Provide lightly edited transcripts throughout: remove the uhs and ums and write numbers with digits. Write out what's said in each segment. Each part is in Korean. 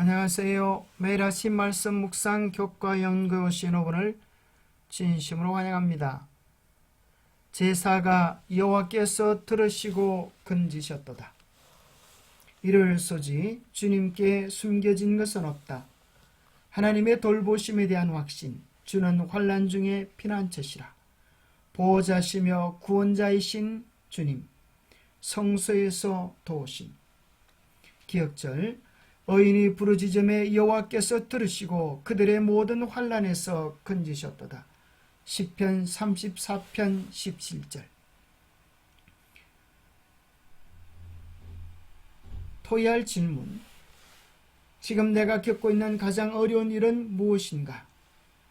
안녕하세요. 매일 아침 말씀 묵상 교과 연구 오신 여러분을 진심으로 환영합니다. 제사가 여호와께서 들으시고 건지셨도다. 이를 소지 주님께 숨겨진 것은 없다. 하나님의 돌보심에 대한 확신, 주는 환난 중에 피난처시라. 보호자시며 구원자이신 주님, 성소에서 도우심. 기억절, 의인이 부르짖음에 여호와께서 들으시고 그들의 모든 환난에서 건지셨도다. 시편 34편 17절. 토의할 질문. 지금 내가 겪고 있는 가장 어려운 일은 무엇인가?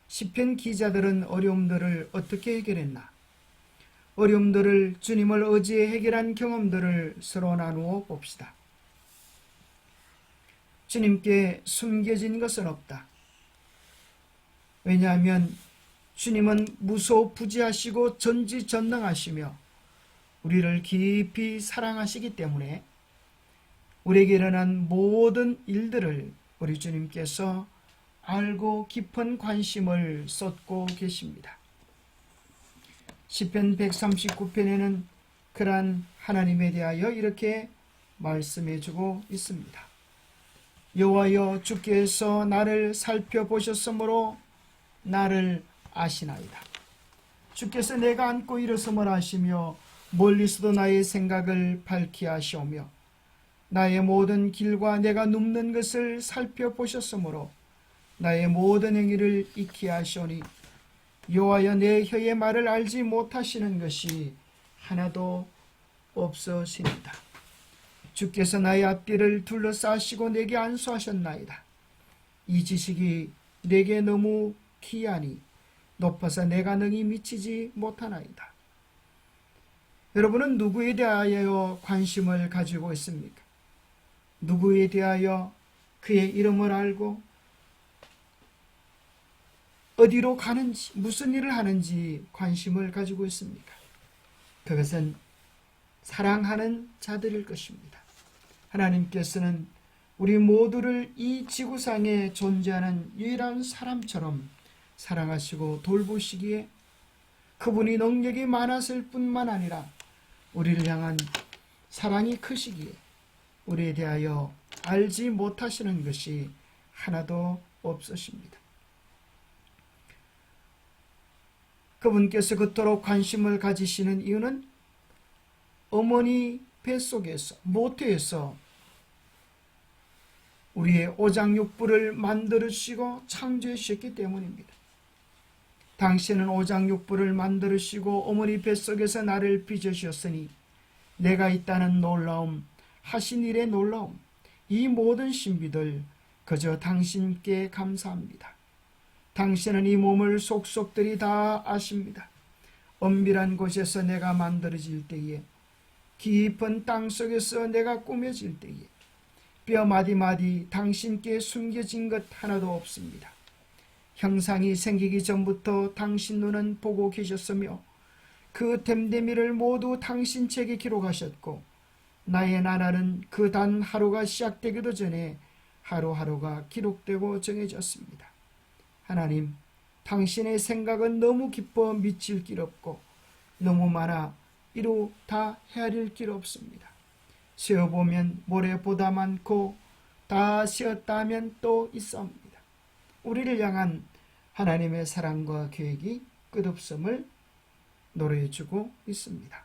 시편 기자들은 어려움들을 어떻게 해결했나? 어려움들을 주님을 의지해 해결한 경험들을 서로 나누어 봅시다. 주님께 숨겨진 것은 없다. 왜냐하면 주님은 무소부지하시고 전지전능하시며 우리를 깊이 사랑하시기 때문에 우리에게 일어난 모든 일들을 우리 주님께서 알고 깊은 관심을 쏟고 계십니다. 시편 139편에는 그러한 하나님에 대하여 이렇게 말씀해주고 있습니다. 여호와여, 주께서 나를 살펴보셨으므로 나를 아시나이다. 주께서 내가 앉고 일어섬을 아시며 멀리서도 나의 생각을 밝히 하시오며 나의 모든 길과 내가 눕는 것을 살펴보셨으므로 나의 모든 행위를 익히 하시오니 여호와여, 내 혀의 말을 알지 못하시는 것이 하나도 없으시니이다. 주께서 나의 앞뒤를 둘러싸시고 내게 안수하셨나이다. 이 지식이 내게 너무 귀하니 높아서 내가 능히 미치지 못하나이다. 여러분은 누구에 대하여 관심을 가지고 있습니까? 누구에 대하여 그의 이름을 알고 어디로 가는지, 무슨 일을 하는지 관심을 가지고 있습니까? 그것은 사랑하는 자들일 것입니다. 하나님께서는 우리 모두를 이 지구상에 존재하는 유일한 사람처럼 사랑하시고 돌보시기에 그분이 능력이 많았을 뿐만 아니라 우리를 향한 사랑이 크시기에 우리에 대하여 알지 못하시는 것이 하나도 없으십니다. 그분께서 그토록 관심을 가지시는 이유는 어머니 뱃속에서, 모태에서 우리의 오장육부를 만들으시고 창조하셨기 때문입니다. 당신은 오장육부를 만들으시고 어머니 뱃속에서 나를 빚으셨으니 내가 있다는 놀라움, 하신 일의 놀라움, 이 모든 신비들 그저 당신께 감사합니다. 당신은 이 몸을 속속들이 다 아십니다. 엄밀한 곳에서 내가 만들어질 때에, 깊은 땅속에서 내가 꾸며질 때에 뼈 마디마디 당신께 숨겨진 것 하나도 없습니다. 형상이 생기기 전부터 당신 눈은 보고 계셨으며 그 됨됨이를 모두 당신 책에 기록하셨고 나의 나날은 그 단 하루가 시작되기도 전에 하루하루가 기록되고 정해졌습니다. 하나님, 당신의 생각은 너무 깊어 미칠 길 없고 너무 많아 이루 다 헤아릴 길 없습니다. 세어보면 모래보다 많고 다 세었다 하면 또 있사옵니다. 우리를 향한 하나님의 사랑과 계획이 끝없음을 노래해주고 있습니다.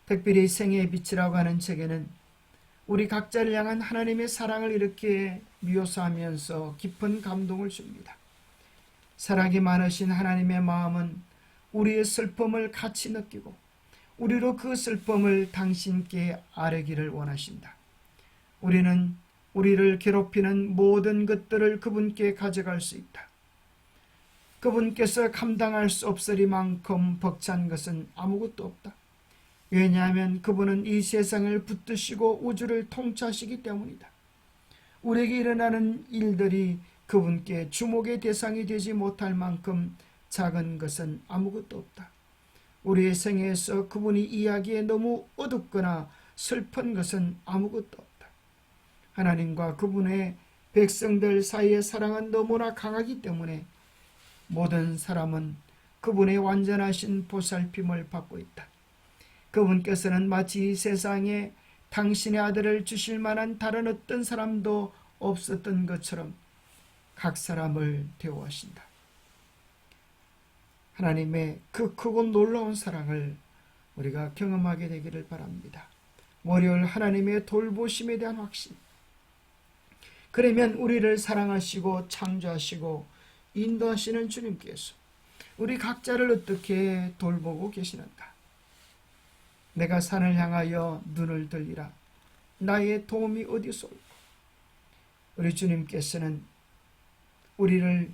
특별히 생애의 빛이라고 하는 책에는 우리 각자를 향한 하나님의 사랑을 이렇게 묘사하면서 깊은 감동을 줍니다. 사랑이 많으신 하나님의 마음은 우리의 슬픔을 같이 느끼고 우리로 그 슬픔을 당신께 아뢰기를 원하신다. 우리는 우리를 괴롭히는 모든 것들을 그분께 가져갈 수 있다. 그분께서 감당할 수 없으리만큼 벅찬 것은 아무것도 없다. 왜냐하면 그분은 이 세상을 붙드시고 우주를 통치하시기 때문이다. 우리에게 일어나는 일들이 그분께 주목의 대상이 되지 못할 만큼 작은 것은 아무것도 없다. 우리의 생애에서 그분이 이야기에 너무 어둡거나 슬픈 것은 아무것도 없다. 하나님과 그분의 백성들 사이의 사랑은 너무나 강하기 때문에 모든 사람은 그분의 완전하신 보살핌을 받고 있다. 그분께서는 마치 이 세상에 당신의 아들을 주실 만한 다른 어떤 사람도 없었던 것처럼 각 사람을 대우하신다. 하나님의 그 크고 놀라운 사랑을 우리가 경험하게 되기를 바랍니다. 월요일 하나님의 돌보심에 대한 확신. 그러면 우리를 사랑하시고 창조하시고 인도하시는 주님께서 우리 각자를 어떻게 돌보고 계시는가? 내가 산을 향하여 눈을 들리라. 나의 도움이 어디서 올까? 우리 주님께서는 우리를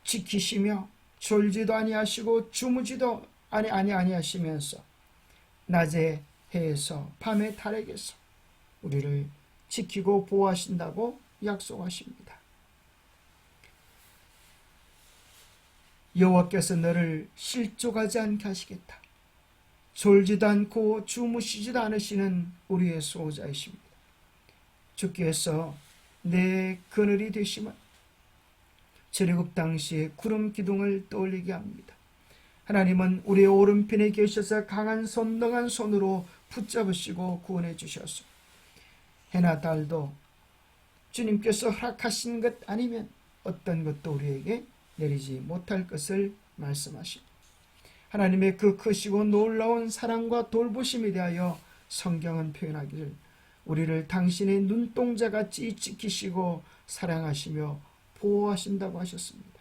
지키시며 졸지도 아니하시고 주무지도 아니하시면서 낮에 해에서 밤에 달에게서 우리를 지키고 보호하신다고 약속하십니다. 여호와께서 너를 실족하지 않게 하시겠다. 졸지도 않고 주무시지도 않으시는 우리의 수호자이십니다. 주께서 내 그늘이 되심은 출애굽 당시의 구름 기둥을 떠올리게 합니다. 하나님은 우리의 오른편에 계셔서 강한 선능한 손으로 붙잡으시고 구원해 주셔서 해나 달도 주님께서 허락하신 것 아니면 어떤 것도 우리에게 내리지 못할 것을 말씀하십니다. 하나님의 그 크시고 놀라운 사랑과 돌보심에 대하여 성경은 표현하기를 우리를 당신의 눈동자같이 지키시고 사랑하시며 보호하신다고 하셨습니다.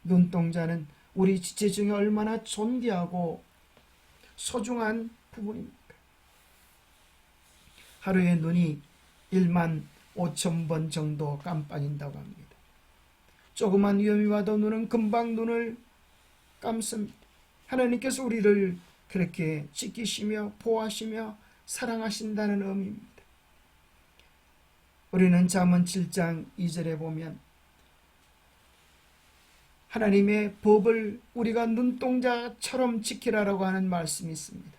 눈동자는 우리 지체 중에 얼마나 존귀하고 소중한 부분입니까? 하루에 눈이 1만 5천 번 정도 깜빡인다고 합니다. 조그만 위험이 와도 눈은 금방 눈을 감습니다. 하나님께서 우리를 그렇게 지키시며 보호하시며 사랑하신다는 의미입니다. 우리는 잠언 7장 2절에 보면 하나님의 법을 우리가 눈동자처럼 지키라라고 하는 말씀이 있습니다.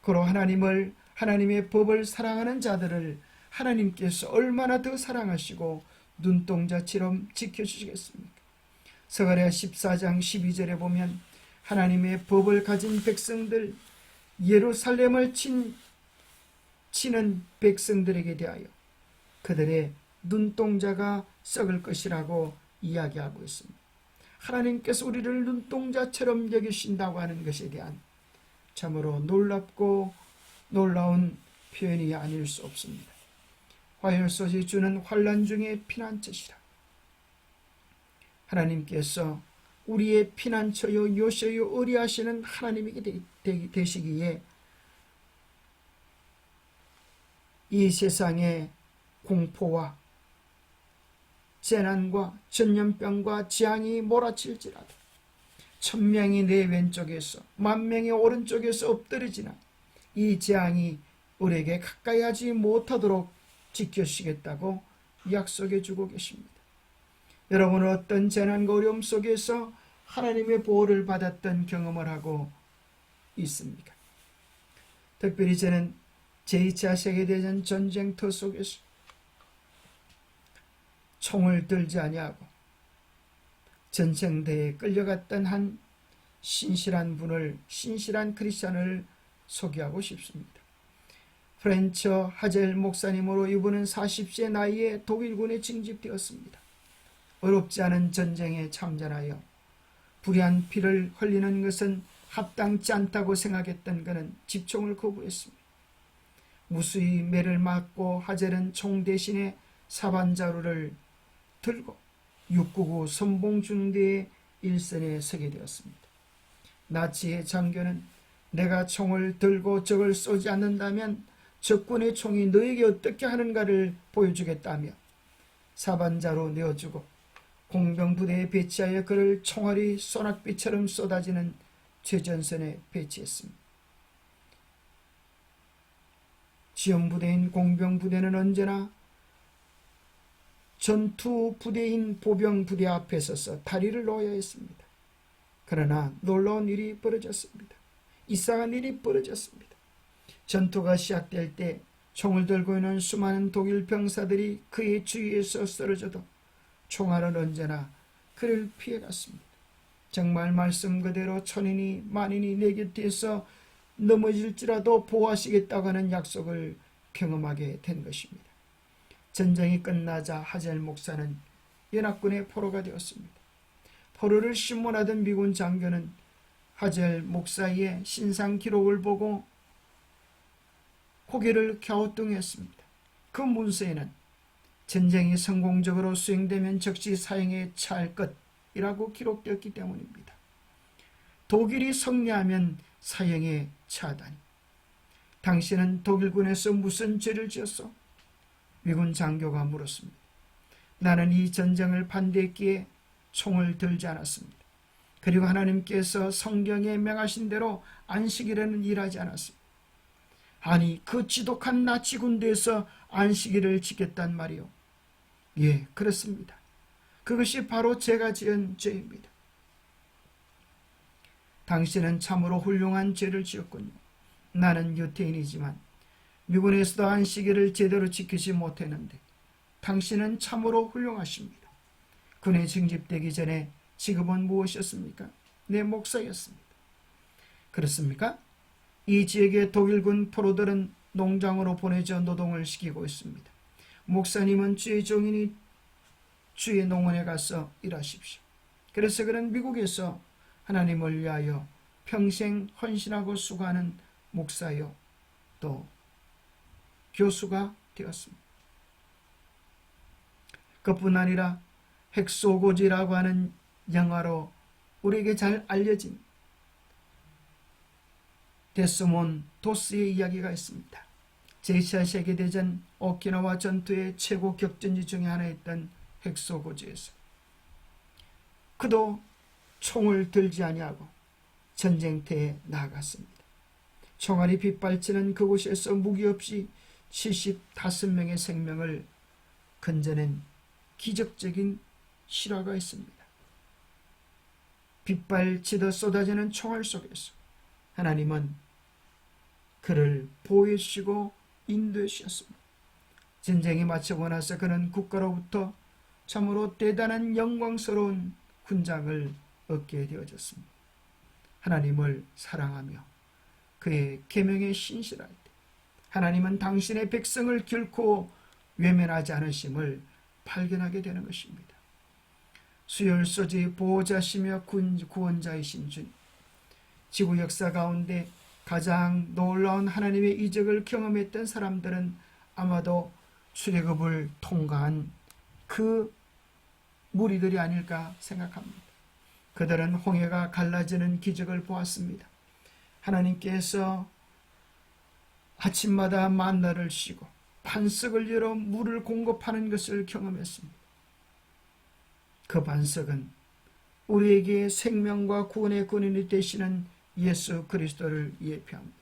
그로 하나님의 법을 사랑하는 자들을 하나님께서 얼마나 더 사랑하시고 눈동자처럼 지켜주시겠습니까? 스가랴 14장 12절에 보면 하나님의 법을 가진 백성들, 예루살렘을 치는 백성들에게 대하여 그들의 눈동자가 썩을 것이라고 이야기하고 있습니다. 하나님께서 우리를 눈동자처럼 여기신다고 하는 것에 대한 참으로 놀랍고 놀라운 표현이 아닐 수 없습니다. 화요일소시 주는 환난 중에 피난처시라. 하나님께서 우리의 피난처요 요새요 의리하시는 하나님이 되시기에 이 세상의 공포와 재난과 전염병과 재앙이 몰아칠지라도 1000명이 내 왼쪽에서 10,000명이 오른쪽에서 엎드리지나 이 재앙이 우리에게 가까이 하지 못하도록 지켜주시겠다고 약속해 주고 계십니다. 여러분은 어떤 재난과 어려움 속에서 하나님의 보호를 받았던 경험을 하고 있습니까? 특별히 저는 제2차 세계대전 전쟁터 속에서 총을 들지 아니하고 전쟁터에 끌려갔던 한 신실한 크리스찬을 소개하고 싶습니다. 프렌처 하젤 목사님으로 이분은 40세 나이에 독일군에 징집되었습니다. 어렵지 않은 전쟁에 참전하여 불의한 피를 흘리는 것은 합당치 않다고 생각했던 그는 집총을 거부했습니다. 무수히 매를 맞고 하젤은 총 대신에 사반자루를 들고 699 선봉중대의 일선에 서게 되었습니다. 나치의 장교는 내가 총을 들고 적을 쏘지 않는다면 적군의 총이 너에게 어떻게 하는가를 보여주겠다며 사반자로 내어주고 공병부대에 배치하여 그를 총알이 소낙비처럼 쏟아지는 최전선에 배치했습니다. 지원부대인 공병부대는 언제나 전투부대인 보병부대 앞에 서서 다리를 놓아야 했습니다. 그러나 놀라운 일이 벌어졌습니다. 이상한 일이 벌어졌습니다. 전투가 시작될 때 총을 들고 있는 수많은 독일 병사들이 그의 주위에서 쓰러져도 총알은 언제나 그를 피해갔습니다. 정말 말씀 그대로 천인이 만인이 내 곁에서 넘어질지라도 보호하시겠다고 하는 약속을 경험하게 된 것입니다. 전쟁이 끝나자 하젤 목사는 연합군의 포로가 되었습니다. 포로를 심문하던 미군 장교는 하젤 목사의 신상 기록을 보고 고개를 갸우뚱했습니다. 그 문서에는 전쟁이 성공적으로 수행되면 즉시 사형에 처할 것이라고 기록되었기 때문입니다. 독일이 승리하면 사형에 처하다니. 당신은 독일군에서 무슨 죄를 지었소? 미군 장교가 물었습니다. 나는 이 전쟁을 반대했기에 총을 들지 않았습니다. 그리고 하나님께서 성경에 명하신 대로 안식일에는 일하지 않았습니다. 아니, 그 지독한 나치 군대에서 안식일을 지켰단 말이요. 예, 그렇습니다. 그것이 바로 제가 지은 죄입니다. 당신은 참으로 훌륭한 죄를 지었군요. 나는 유태인이지만 미군에서도 안식일을 제대로 지키지 못했는데 당신은 참으로 훌륭하십니다. 군에 징집되기 전에 직업은 무엇이었습니까? 내 목사였습니다. 그렇습니까? 이 지역의 독일군 포로들은 농장으로 보내져 노동을 시키고 있습니다. 목사님은 주의 종이니 주의 농원에 가서 일하십시오. 그래서 그는 미국에서 하나님을 위하여 평생 헌신하고 수고하는 목사요 또 교수가 되었습니다. 그뿐 아니라 헥소고지라고 하는 영화로 우리에게 잘 알려진 데스몬 도스의 이야기가 있습니다. 제2차 세계대전 오키나와 전투의 최고 격전지 중에 하나였던 헥소고지에서 그도 총을 들지 아니하고 전쟁터에 나아갔습니다. 총알이 빗발치는 그곳에서 무기 없이 75명의 생명을 건져낸 기적적인 실화가 있습니다. 빗발치듯 쏟아지는 총알 속에서 하나님은 그를 보호해 주시고 인도해 주셨습니다. 전쟁이 마치고 나서 그는 국가로부터 참으로 대단한 영광스러운 훈장을 얻게 되어졌습니다. 하나님을 사랑하며 그의 계명에 신실할 때 하나님은 당신의 백성을 결코 외면하지 않으심을 발견하게 되는 것입니다. 수혈소지 보호자시며 구원자이신 주님, 지구 역사 가운데 가장 놀라운 하나님의 이적을 경험했던 사람들은 아마도 출애굽을 통과한 그 무리들이 아닐까 생각합니다. 그들은 홍해가 갈라지는 기적을 보았습니다. 하나님께서 아침마다 만나를 쉬고 반석을 열어 물을 공급하는 것을 경험했습니다. 그 반석은 우리에게 생명과 구원의 근원이 되시는 예수 그리스도를 예표합니다.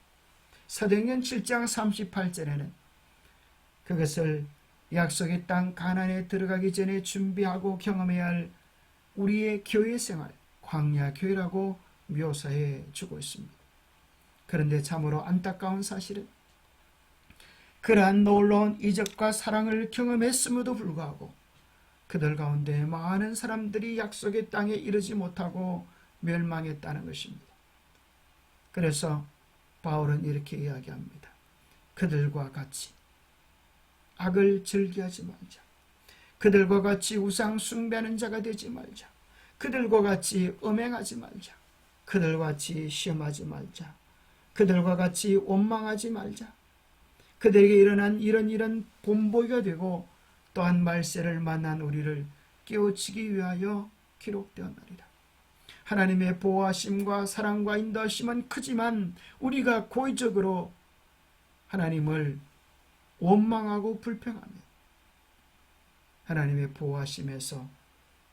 사도행전 7장 38절에는 그것을 약속의 땅 가나안에 들어가기 전에 준비하고 경험해야 할 우리의 교회 생활, 광야 교회라고 묘사해 주고 있습니다. 그런데 참으로 안타까운 사실은 그러한 놀라운 이적과 사랑을 경험했음에도 불구하고 그들 가운데 많은 사람들이 약속의 땅에 이르지 못하고 멸망했다는 것입니다. 그래서 바울은 이렇게 이야기합니다. 그들과 같이 악을 즐기하지 말자. 그들과 같이 우상 숭배하는 자가 되지 말자. 그들과 같이 음행하지 말자. 그들과 같이 시험하지 말자. 그들과 같이 원망하지 말자. 그들에게 일어난 이런 본보기가 되고 또한 말세를 만난 우리를 깨우치기 위하여 기록되었나이다. 하나님의 보호하심과 사랑과 인도하심은 크지만 우리가 고의적으로 하나님을 원망하고 불평하며 하나님의 보호하심에서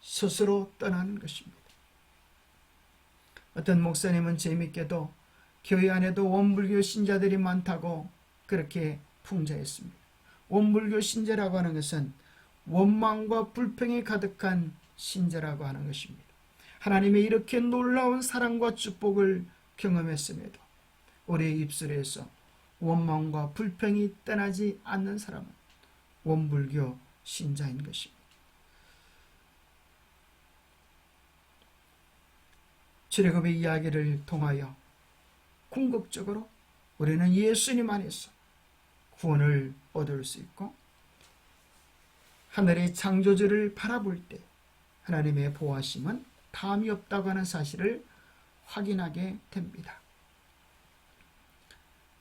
스스로 떠나는 것입니다. 어떤 목사님은 재미있게도 교회 안에도 원불교 신자들이 많다고 그렇게 풍자했습니다. 원불교 신자라고 하는 것은 원망과 불평이 가득한 신자라고 하는 것입니다. 하나님의 이렇게 놀라운 사랑과 축복을 경험했음에도 우리의 입술에서 원망과 불평이 떠나지 않는 사람은 원불교 신자인 것입니다. 출애굽의 이야기를 통하여 궁극적으로 우리는 예수님 안에서 구원을 얻을 수 있고, 하늘의 창조주를 바라볼 때 하나님의 보호하심은 다함이 없다고 하는 사실을 확인하게 됩니다.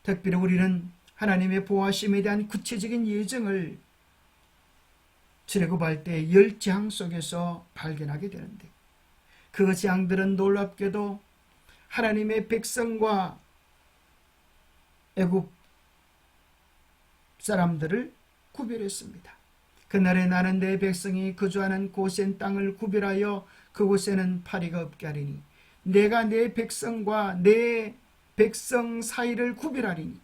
특별히 우리는 하나님의 보호하심에 대한 구체적인 예정을 출애굽할 때 10재앙 속에서 발견하게 되는데, 그 재앙들은 놀랍게도 하나님의 백성과 애굽 사람들을 구별했습니다. 그날에 나는 내 백성이 거주하는 고센 땅을 구별하여 그곳에는 파리가 없게 하리니 내가 내 백성과 내 백성 사이를 구별하리니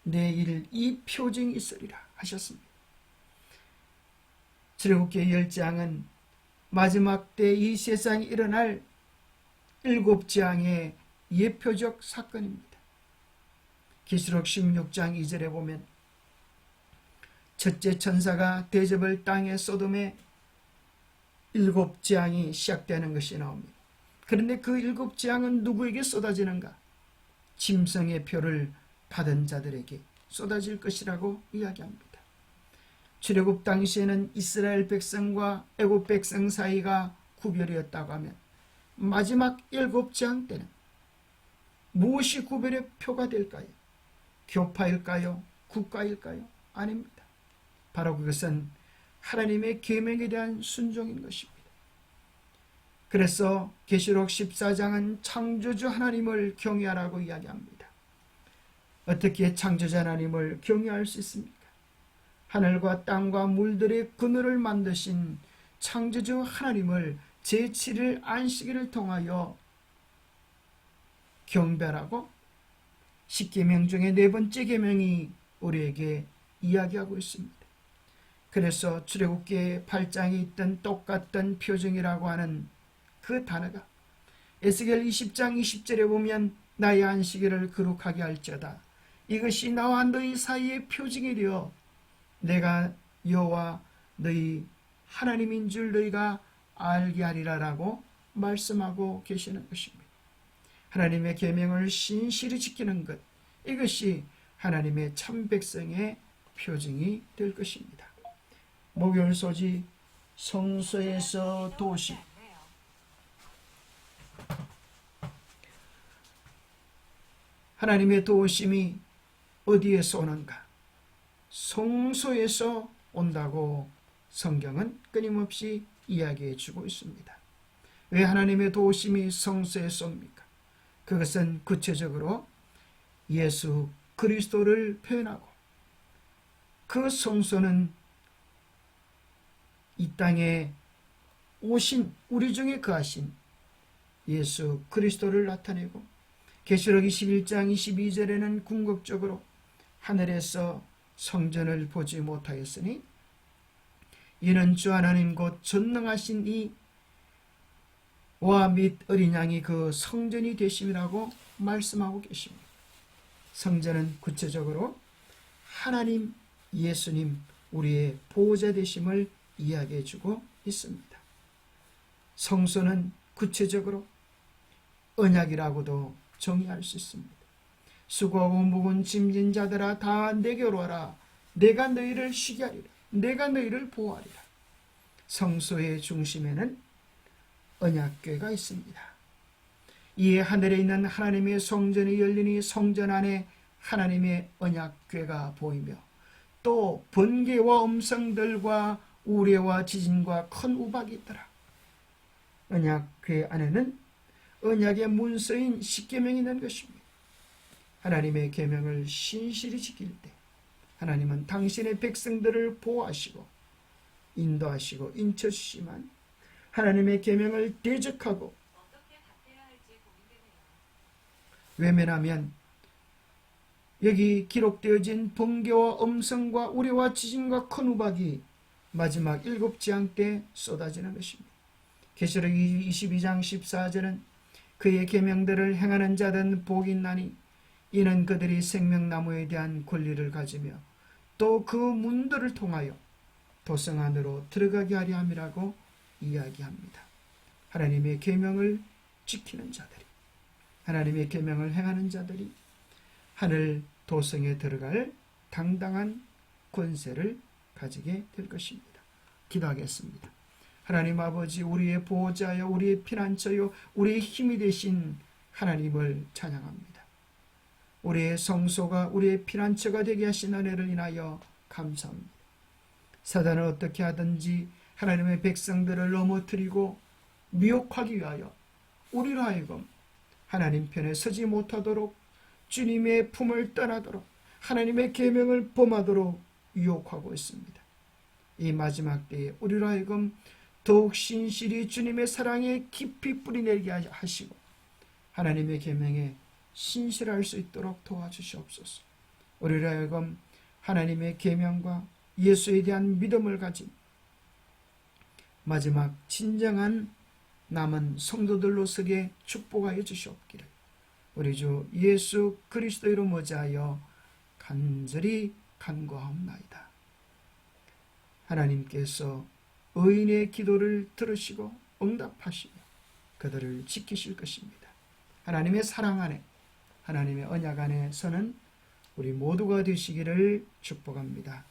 내일 이 표징이 있으리라 하셨습니다. 출애굽기의 10재앙은 마지막 때 이 세상에 일어날 7재앙의 예표적 사건입니다. 계시록 16장 2절에 보면 첫째 천사가 대접을 땅에 쏟음에 7재앙이 시작되는 것이 나옵니다. 그런데 그 7재앙은 누구에게 쏟아지는가? 짐승의 표를 받은 자들에게 쏟아질 것이라고 이야기합니다. 출애굽 당시에는 이스라엘 백성과 애굽 백성 사이가 구별이었다고 하면, 마지막 7재앙 때는 무엇이 구별의 표가 될까요? 교파일까요? 국가일까요? 아닙니다. 바로 그것은 하나님의 계명에 대한 순종인 것입니다. 그래서 계시록 14장은 창조주 하나님을 경외하라고 이야기합니다. 어떻게 창조주 하나님을 경외할 수 있습니까? 하늘과 땅과 물들의 그늘을 만드신 창조주 하나님을 제7일 안식일을 통하여 경배하라고 10계명 중에 4번째 계명이 우리에게 이야기하고 있습니다. 그래서 출애굽기 8장에 있던 똑같던 표징이라고 하는 그 단어가 에스겔 20장 20절에 보면 나의 안식일을 거룩하게 할지어다. 이것이 나와 너희 사이의 표징이 되어 내가 여호와 너희 하나님인 줄 너희가 알게 하리라라고 말씀하고 계시는 것입니다. 하나님의 계명을 신실히 지키는 것, 이것이 하나님의 참 백성의 표징이 될 것입니다. 목요일 소지 성소에서 도시. 하나님의 도우심이 어디에서 오는가? 성소에서 온다고 성경은 끊임없이 이야기해 주고 있습니다. 왜 하나님의 도우심이 성소에서 옵니까? 그것은 구체적으로 예수 그리스도를 표현하고, 그 성소는 이 땅에 오신 우리 중에 거하신 예수 그리스도를 나타내고, 계시록 21장 22절에는 궁극적으로 하늘에서 성전을 보지 못하였으니 이는 주 하나님 곧 전능하신 이와 및 어린 양이 그 성전이 되심이라고 말씀하고 계십니다. 성전은 구체적으로 하나님, 예수님, 우리의 보호자 되심을 이야기해 주고 있습니다. 성소는 구체적으로 언약이라고도 정의할 수 있습니다. 수고하고 무거운 짐진 자들아 다 내게로 와라. 내가 너희를 쉬게 하리라. 내가 너희를 보호하리라. 성소의 중심에는 언약궤가 있습니다. 이에 하늘에 있는 하나님의 성전이 열리니 성전 안에 하나님의 언약궤가 보이며, 또 번개와 음성들과 우레와 지진과 큰 우박이 있더라. 언약궤 안에는 언약의 문서인 십계명이 있는 것입니다. 하나님의 계명을 신실히 지킬 때 하나님은 당신의 백성들을 보호하시고 인도하시고 인쳐주시지만, 하나님의 계명을 대적하고 외면하면 여기 기록되어진 번개와 음성과 우레와 지진과 큰 우박이 마지막 7재앙 때 쏟아지는 것입니다. 계시록 22장 14절은 그의 계명들을 행하는 자들은 복이 있나니 이는 그들이 생명나무에 대한 권리를 가지며 또 그 문들을 통하여 도성 안으로 들어가게 하려 함이라고 이야기합니다. 하나님의 계명을 지키는 자들이, 하나님의 계명을 행하는 자들이 하늘 도성에 들어갈 당당한 권세를 가지게 될 것입니다. 기도하겠습니다. 하나님 아버지, 우리의 보호자여, 우리의 피난처여, 우리의 힘이 되신 하나님을 찬양합니다. 우리의 성소가 우리의 피난처가 되게 하신 은혜를 인하여 감사합니다. 사단은 어떻게 하든지 하나님의 백성들을 넘어뜨리고 미혹하기 위하여 우리로 하여금 하나님 편에 서지 못하도록, 주님의 품을 떠나도록, 하나님의 계명을 범하도록 유혹하고 있습니다. 이 마지막 때에 우리로 하여금 더욱 신실히 주님의 사랑에 깊이 뿌리내게 하시고 하나님의 계명에 신실할 수 있도록 도와주시옵소서. 우리로 하여금 하나님의 계명과 예수에 대한 믿음을 가진 마지막 진정한 남은 성도들로 서게 축복하여 주시옵기를 우리 주 예수 그리스도로 모자하여 간절히 간구하옵나이다. 하나님께서 의인의 기도를 들으시고 응답하시며 그들을 지키실 것입니다. 하나님의 사랑 안에, 하나님의 언약 안에 서는 우리 모두가 되시기를 축복합니다.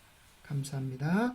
감사합니다.